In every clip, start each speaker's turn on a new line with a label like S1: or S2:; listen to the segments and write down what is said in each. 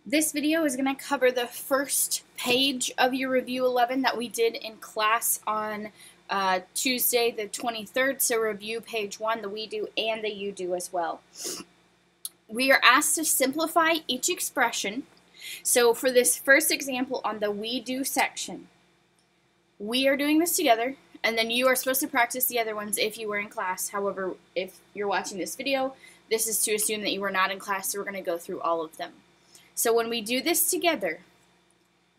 S1: This video is going to cover the first page of your Review 11 that we did in class on Tuesday the 23rd. So review page 1, the we do and the you do as well. We are asked to simplify each expression. So for this first example on the we do section, we are doing this together, and then you are supposed to practice the other ones if you were in class. However, if you're watching this video, this is to assume that you were not in class, so we're going to go through all of them. So when we do this together,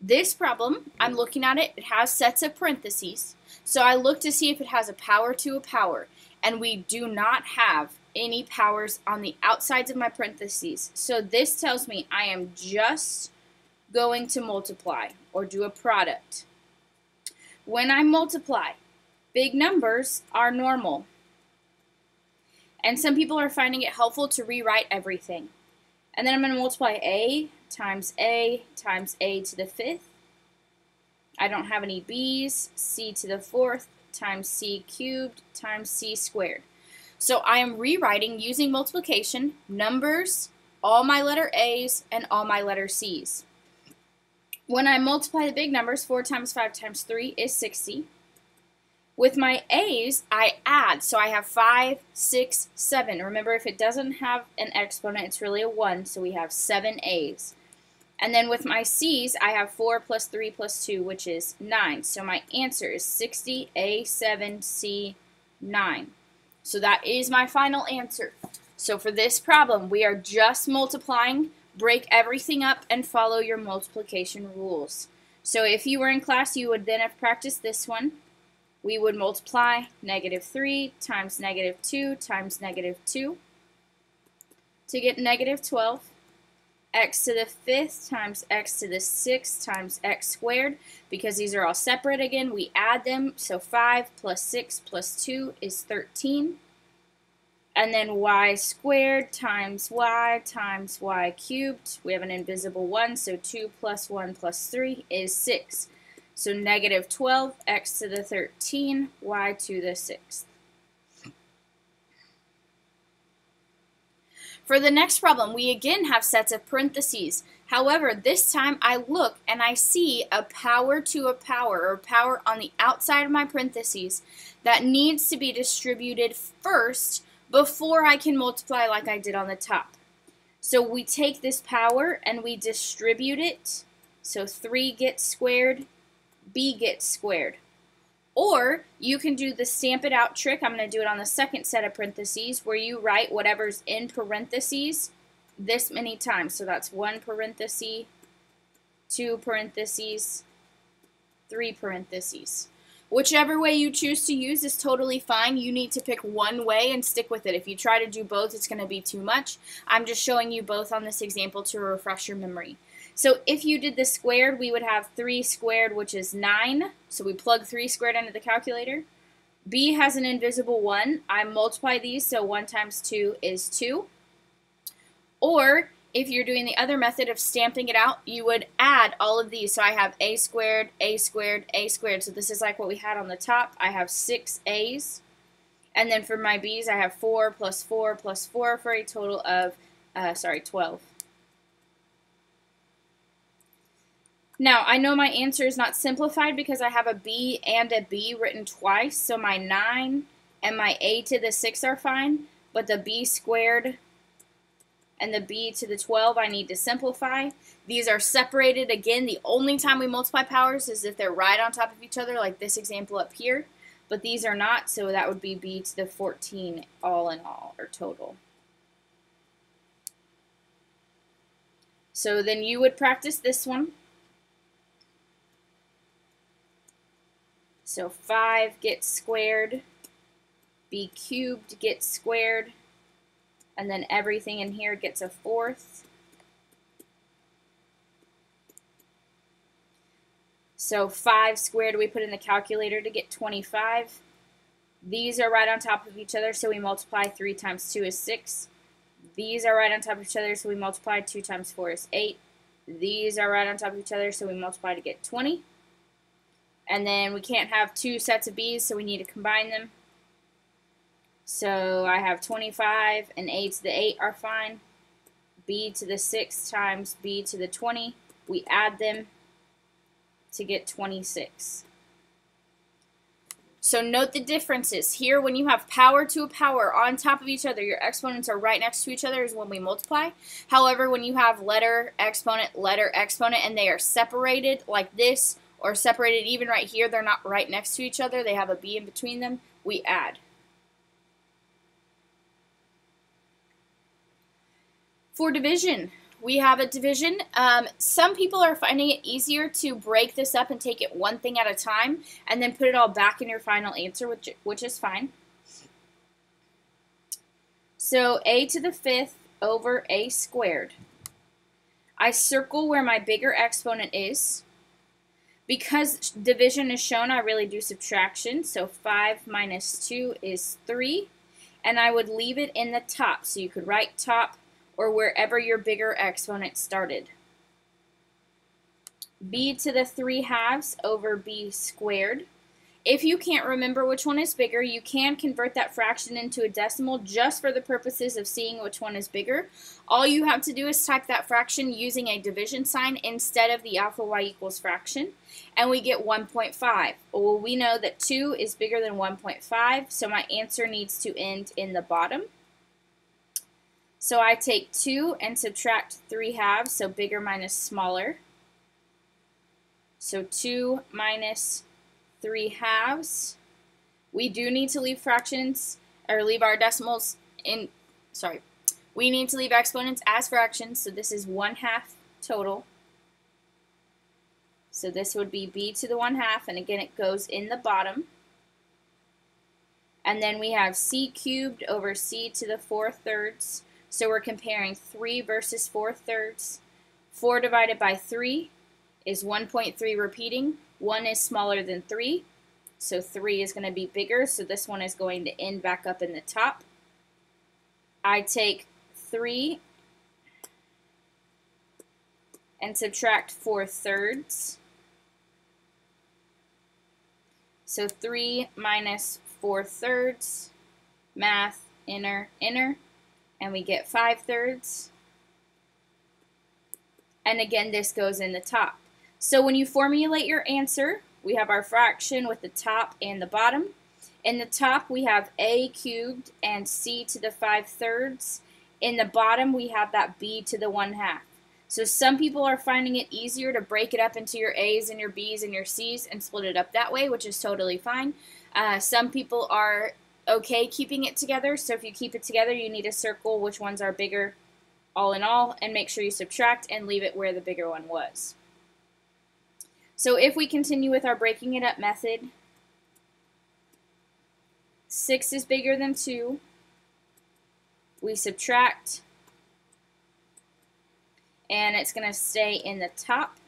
S1: this problem, I'm looking at it, it has sets of parentheses. So I look to see if it has a power to a power, and we do not have any powers on the outsides of my parentheses. So this tells me I am just going to multiply or do a product. When I multiply, big numbers are normal. And some people are finding it helpful to rewrite everything. And then I'm going to multiply a times a to the 5th. I don't have any b's. C to the 4th times c cubed times c squared. So I am rewriting using multiplication numbers, all my letter a's, and all my letter c's. When I multiply the big numbers, 4 times 5 times 3 is 60. With my a's, I add, so I have 5, 6, 7. Remember, if it doesn't have an exponent, it's really a 1, so we have 7 a's. And then with my c's, I have 4 plus 3 plus 2, which is 9. So my answer is 60, A, 7, C, 9. So that is my final answer. So for this problem, we are just multiplying. Break everything up and follow your multiplication rules. So if you were in class, you would then have practiced this one. We would multiply -3 times -2 times -2 to get -12. X to the 5th times x to the 6th times x squared. Because these are all separate again, we add them. So 5 plus 6 plus 2 is 13. And then y squared times y cubed. We have an invisible 1, so 2 plus 1 plus 3 is 6. So -12, x to the 13, y to the 6th. For the next problem, we again have sets of parentheses. However, this time I look and I see a power to a power, or power on the outside of my parentheses, that needs to be distributed first before I can multiply like I did on the top. So we take this power and we distribute it. So 3 gets squared, b gets squared. Or you can do the stamp it out trick. I'm going to do it on the second set of parentheses, where you write whatever's in parentheses this many times. So that's 1 parenthesis, 2 parentheses, 3 parentheses. Whichever way you choose to use is totally fine. You need to pick one way and stick with it. If you try to do both, it's going to be too much. I'm just showing you both on this example to refresh your memory. So if you did the squared, we would have 3 squared, which is 9. So we plug 3 squared into the calculator. B has an invisible 1. I multiply these, so 1 times 2 is 2. Or if you're doing the other method of stamping it out, you would add all of these. So I have a squared, a squared, a squared. So this is like what we had on the top. I have 6 a's. And then for my b's, I have 4 plus 4 plus 4 for a total of, 12. Now, I know my answer is not simplified because I have a b and a b written twice. So my 9 and my a to the 6 are fine. But the b squared and the b to the 12 I need to simplify. These are separated again. The only time we multiply powers is if they're right on top of each other, like this example up here. But these are not, so that would be b to the 14 all in all, or total. So then you would practice this one. So 5 gets squared, b cubed gets squared, and then everything in here gets a 4th. So 5 squared we put in the calculator to get 25. These are right on top of each other, so we multiply 3 times 2 is 6. These are right on top of each other, so we multiply 2 times 4 is 8. These are right on top of each other, so we multiply to get 20. And then we can't have 2 sets of b's, so we need to combine them. So I have 25 and a to the 8 are fine. b to the 6 times b to the 20. We add them to get 26. So note the differences. Here, when you have power to a power on top of each other, your exponents are right next to each other is when we multiply. However, when you have letter, exponent, and they are separated like this, or separated even right here, they're not right next to each other, they have a b in between them, we add. For division, we have a division. Some people are finding it easier to break this up and take it one thing at a time and then put it all back in your final answer, which is fine. So a to the 5th over a squared. I circle where my bigger exponent is. Because division is shown, I really do subtraction. So 5 minus 2 is 3. And I would leave it in the top. So you could write top or wherever your bigger exponent started. B to the 3/2 over b squared. If you can't remember which one is bigger, you can convert that fraction into a decimal just for the purposes of seeing which one is bigger. All you have to do is type that fraction using a division sign instead of the alpha y equals fraction, and we get 1.5. Well, we know that 2 is bigger than 1.5, so my answer needs to end in the bottom. So I take 2 and subtract 3/2, so bigger minus smaller. So 2 minus 3/2. We do need to leave fractions, or leave our decimals in, we need to leave exponents as fractions, so this is 1/2 total. So this would be b to the 1/2, and again it goes in the bottom. And then we have c cubed over c to the 4/3. So we're comparing 3 versus 4/3. 4 divided by 3 is 1.3 repeating. 1 is smaller than 3, so 3 is going to be bigger, so this one is going to end back up in the top. I take 3 and subtract 4/3. So 3 minus 4/3, math, inner, and we get 5/3. And again, this goes in the top. So when you formulate your answer, we have our fraction with the top and the bottom. In the top, we have a cubed and c to the 5/3. In the bottom, we have that b to the 1/2. So some people are finding it easier to break it up into your a's and your b's and your c's and split it up that way, which is totally fine. Some people are okay keeping it together, so if you keep it together, you need to circle which ones are bigger all in all, and make sure you subtract and leave it where the bigger one was. So if we continue with our breaking it up method, 6 is bigger than 2. We subtract, and it's going to stay in the top.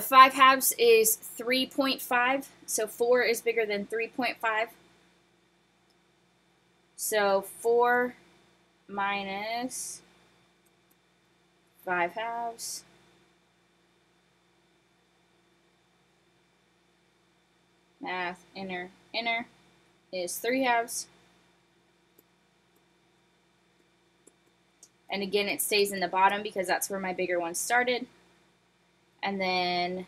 S1: Five halves is 3.5, so 4 is bigger than 3.5. So 4 minus 5 halves math, inner, is 3 halves. And again, it stays in the bottom because that's where my bigger one started. And then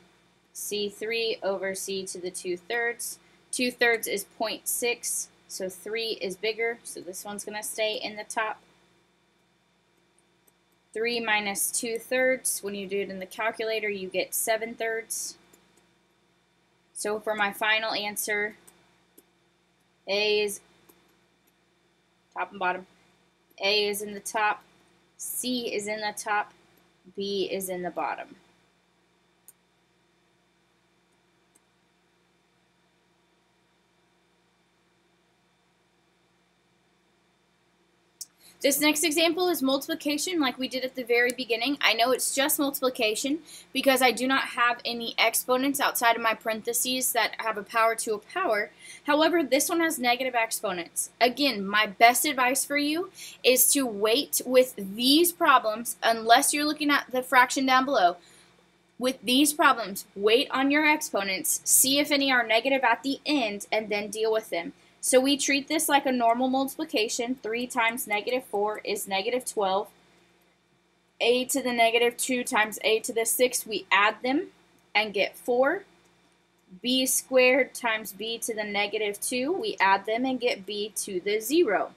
S1: c3 over c to the 2/3. 2/3 is 0.6, so 3 is bigger, so this one's going to stay in the top. 3 minus 2/3, when you do it in the calculator, you get 7/3. So for my final answer, A is top and bottom. A is in the top, C is in the top, B is in the bottom. This next example is multiplication like we did at the very beginning. I know it's just multiplication because I do not have any exponents outside of my parentheses that have a power to a power. However, this one has negative exponents. Again, my best advice for you is to wait with these problems unless you're looking at the fraction down below. With these problems, wait on your exponents, see if any are negative at the end, and then deal with them. So we treat this like a normal multiplication. 3 times negative 4 is negative 12. A to the negative 2 times a to the 6, we add them and get 4. B squared times b to the negative 2, we add them and get b to the 0.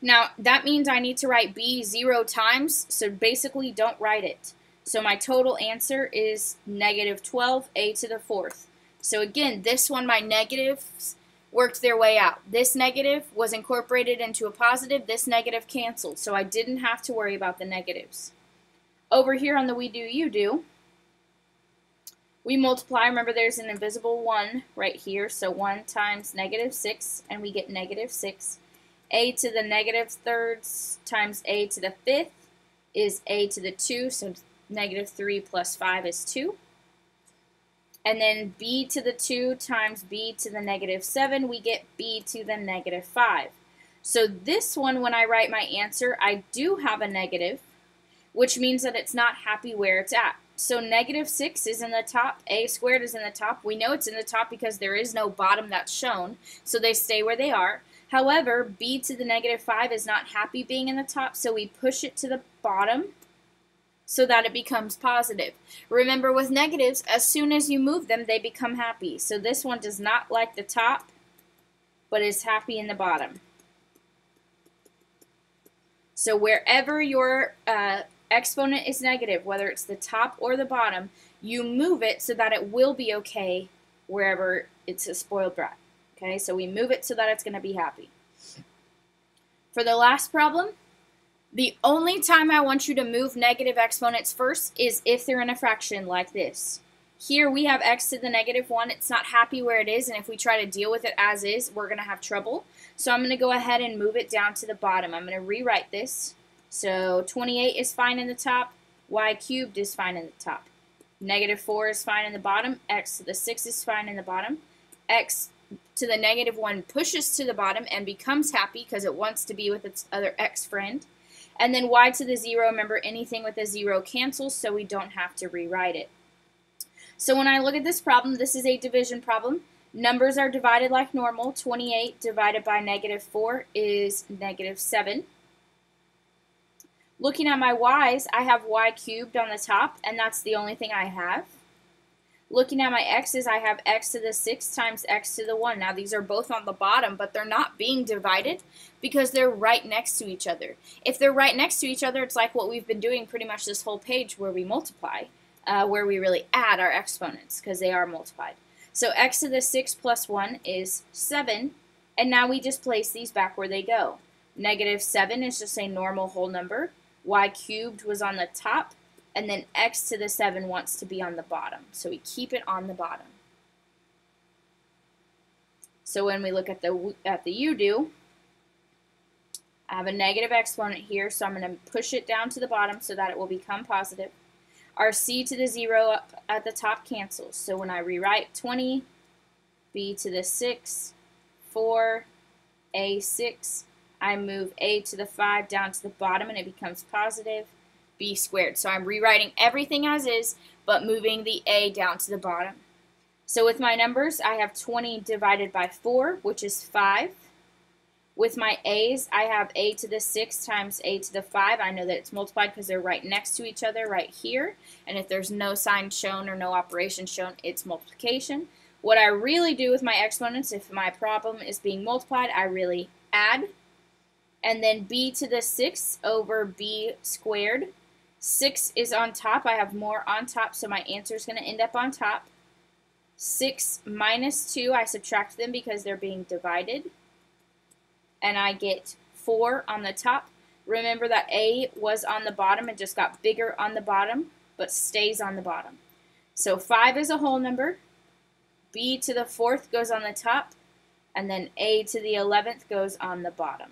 S1: Now, that means I need to write b 0 times, so basically don't write it. So my total answer is negative 12, a to the 4th. So again, this one, my negatives worked their way out. This negative was incorporated into a positive. This negative canceled, so I didn't have to worry about the negatives. Over here on the we do, you do, we multiply. Remember, there's an invisible 1 right here, so 1 times negative 6, and we get negative 6. A to the negative 3rds times a to the 5th is a to the 2, so negative 3 plus 5 is 2. And then b to the 2 times b to the negative 7, we get b to the negative 5. So this one, when I write my answer, I do have a negative, which means that it's not happy where it's at. So negative 6 is in the top, a squared is in the top. We know it's in the top because there is no bottom that's shown, so they stay where they are. However, b to the negative 5 is not happy being in the top, so we push it to the bottom so that it becomes positive. Remember, with negatives, as soon as you move them, they become happy. So this one does not like the top, but is happy in the bottom. So wherever your exponent is negative, whether it's the top or the bottom, you move it so that it will be okay wherever it's a spoiled brat. Okay, so we move it so that it's going to be happy. For the last problem, the only time I want you to move negative exponents first is if they're in a fraction like this. Here we have x to the negative 1. It's not happy where it is, and if we try to deal with it as is, we're going to have trouble. So I'm going to go ahead and move it down to the bottom. I'm going to rewrite this. So 28 is fine in the top. Y cubed is fine in the top. Negative 4 is fine in the bottom. X to the 6 is fine in the bottom. X to the negative 1 pushes to the bottom and becomes happy because it wants to be with its other x friend. And then y to the 0, remember anything with a 0 cancels, so we don't have to rewrite it. So when I look at this problem, this is a division problem. Numbers are divided like normal. 28 divided by negative 4 is negative 7. Looking at my y's, I have y cubed on the top, and that's the only thing I have. Looking at my x's, I have x to the 6 times x to the 1. Now, these are both on the bottom, but they're not being divided because they're right next to each other. If they're right next to each other, it's like what we've been doing pretty much this whole page where we multiply, where we really add our exponents because they are multiplied. So x to the 6 plus 1 is 7, and now we just place these back where they go. Negative 7 is just a normal whole number. Y cubed was on the top. And then x to the 7 wants to be on the bottom. So we keep it on the bottom. So when we look at the you do, I have a negative exponent here, so I'm going to push it down to the bottom so that it will become positive. Our c to the 0 up at the top cancels. So when I rewrite 20, b to the 6, 4, a 6, I move a to the 5 down to the bottom and it becomes positive. B squared. So I'm rewriting everything as is, but moving the a down to the bottom. So with my numbers, I have 20 divided by 4, which is 5. With my a's, I have a to the 6 times a to the 5. I know that it's multiplied because they're right next to each other right here. And if there's no sign shown or no operation shown, it's multiplication. What I really do with my exponents, if my problem is being multiplied, I really add. And then b to the 6 over b squared. 6 is on top. I have more on top, so my answer is going to end up on top. 6 minus 2, I subtract them because they're being divided. And I get 4 on the top. Remember that a was on the bottom and just got bigger on the bottom, but stays on the bottom. So 5 is a whole number. B to the 4th goes on the top. And then a to the 11th goes on the bottom.